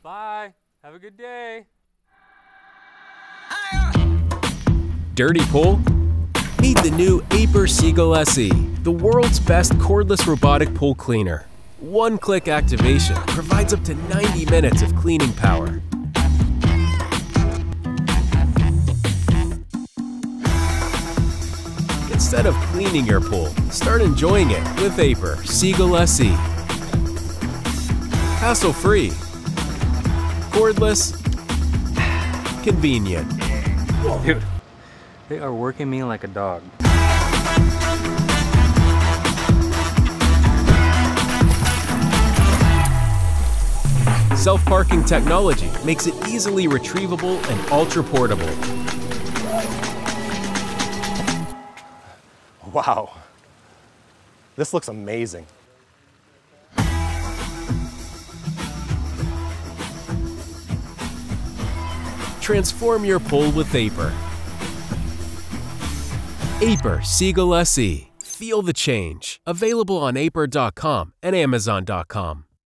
Bye. Have a good day. Dirty pool? Meet the new Aiper Seagull SE, the world's best cordless robotic pool cleaner. One-click activation provides up to 90 minutes of cleaning power. Instead of cleaning your pool, start enjoying it with Aiper Seagull SE. Hassle-free, cordless, convenient. Dude, they are working me like a dog. Self-parking technology makes it easily retrievable and ultra-portable. Wow, this looks amazing. Transform your pool with Aiper. Aiper Seagull SE. Feel the change. Available on Aiper.com and Amazon.com.